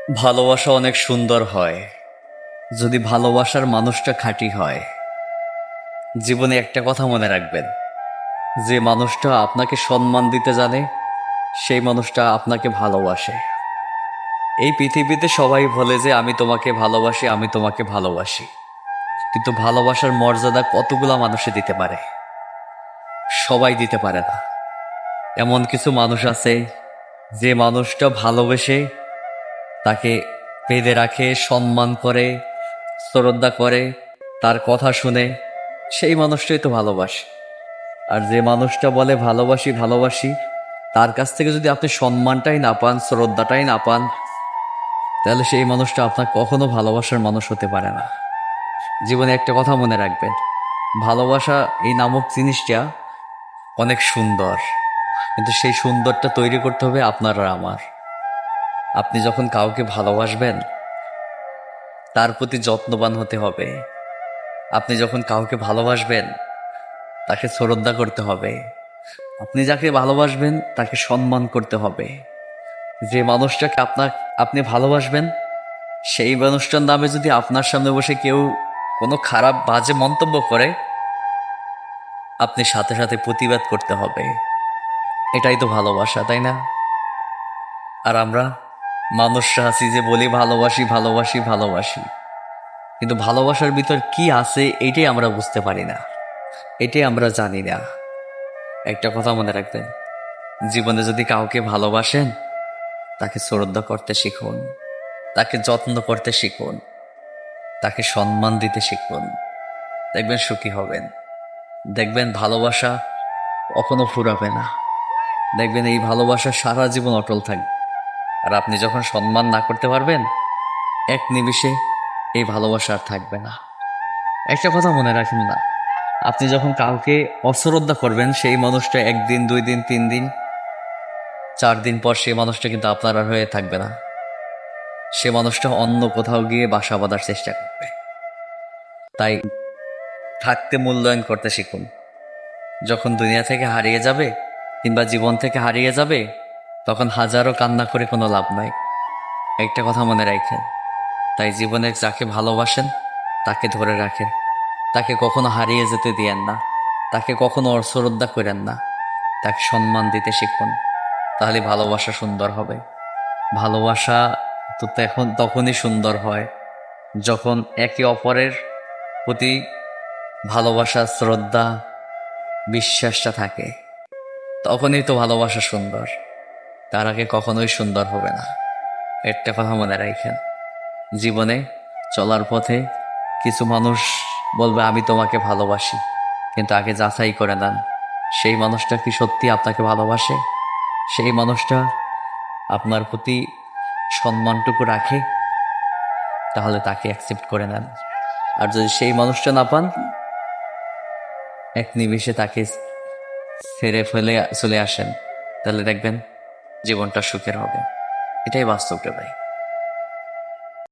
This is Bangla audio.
ভালোবাসা অনেক সুন্দর হয় যদি ভালোবাসার মানুষটা খাঁটি হয়। জীবনে একটা কথা মনে রাখবেন, যে মানুষটা আপনাকে সম্মান দিতে জানে সেই মানুষটা আপনাকে ভালোবাসে। এই পৃথিবীতে সবাই বলে যে আমি তোমাকে ভালোবাসি, আমি তোমাকে ভালোবাসি, কিন্তু ভালোবাসার মর্যাদা কতগুলা মানুষে দিতে পারে? সবাই দিতে পারে না। এমন কিছু মানুষ আছে যে মানুষটা ভালোবেসে তাকে বেঁধে রাখে, সম্মান করে, শ্রদ্ধা করে, তার কথা শুনে, সেই মানুষটাই তো ভালোবাসে। আর যে মানুষটা বলে ভালোবাসি ভালোবাসি, তার কাছ থেকে যদি আপনি সম্মানটাই না পান, শ্রদ্ধাটাই না পান, তাহলে সেই মানুষটা আপনার কখনো ভালোবাসার মানুষ হতে পারে না। জীবনে একটা কথা মনে রাখবেন, ভালোবাসা এই নামক জিনিসটা অনেক সুন্দর, কিন্তু সেই সুন্দরটা তৈরি করতে হবে আপনার আর আমার। আপনি যখন কাউকে ভালোবাসবেন তার প্রতি যত্নবান হতে হবে। আপনি যখন কাউকে ভালোবাসবেন তাকে শ্রদ্ধা করতে হবে। আপনি যাকে ভালোবাসবেন তাকে সম্মান করতে হবে। যে মানুষটাকে আপনি ভালোবাসবেন সেই মানুষটার নামে যদি আপনার সামনে বসে কেউ কোনো খারাপ বাজে মন্তব্য করে, আপনি সাথে সাথে প্রতিবাদ করতে হবে। এটাই তো ভালোবাসা, তাই না? আর আমরা মানুষরা আছি যে বলি ভালোবাসি ভালোবাসি ভালোবাসি, কিন্তু ভালোবাসার ভিতর কি আছে এটাই আমরা বুঝতে পারি না, এটাই আমরা জানি না। একটা কথা মনে রাখবেন, জীবনে যদি কাউকে ভালোবাসেন তাকে শ্রদ্ধা করতে শিখুন, তাকে যত্ন করতে শিখুন, তাকে সম্মান দিতে শিখুন। দেখবেন সুখী হবেন। দেখবেন ভালোবাসা কখনো ফুরাবে না। দেখবেন এই ভালোবাসা সারা জীবন অটল থাকবে। আর আপনি যখন সম্মান না করতে পারবেন, এক নিমিষে এই ভালোবাসা আর থাকবে না। একটা কথা মনে রাখেন না, আপনি যখন কাউকে অশ্রদ্ধা করবেন সেই মানুষটা একদিন, 2 দিন, 3 দিন, 4 দিন পর সেই মানুষটা কিন্তু আপনার আর হয়ে থাকবে না। সে মানুষটা অন্য কোথাও গিয়ে বাসা বাঁধার চেষ্টা করবে। তাই থাকতে মূল্যায়ন করতে শিখুন। যখন দুনিয়া থেকে হারিয়ে যাবে কিংবা জীবন থেকে হারিয়ে যাবে, তখন হাজারো কান্না করে কোনো লাভ নাই। একটা কথা মনে রাখেন, তাই জীবনে যাকে ভালোবাসেন তাকে ধরে রাখেন, তাকে কখনো হারিয়ে যেতে দিয়েন না, তাকে কখনো অশ্রদ্ধা করেন না, তাকে সম্মান দিতে শিখুন। তাহলে ভালোবাসা সুন্দর হবে। ভালোবাসা তো তখনই সুন্দর হয় যখন একে অপরের প্রতি ভালোবাসা, শ্রদ্ধা, বিশ্বাসটা থাকে। তখনই তো ভালোবাসা সুন্দর, তার আগে কখনোই সুন্দর হবে না। একটা কথা মনে রাখেন, জীবনে চলার পথে কিছু মানুষ বলবে আমি তোমাকে ভালোবাসি, কিন্তু আগে যাচাই করে নেন সেই মানুষটা কি সত্যি আপনাকে ভালোবাসে, সেই মানুষটা আপনার প্রতি সম্মানটুকু রাখে, তাহলে তাকে অ্যাকসেপ্ট করে নেন। আর যদি সেই মানুষটা না পান, এক নিমিষে তাকে ছেড়ে ফেলে চলে আসেন, তাহলে দেখবেন জীবনটা সুখের হবে। এটাই বাস্তবটা ভাই।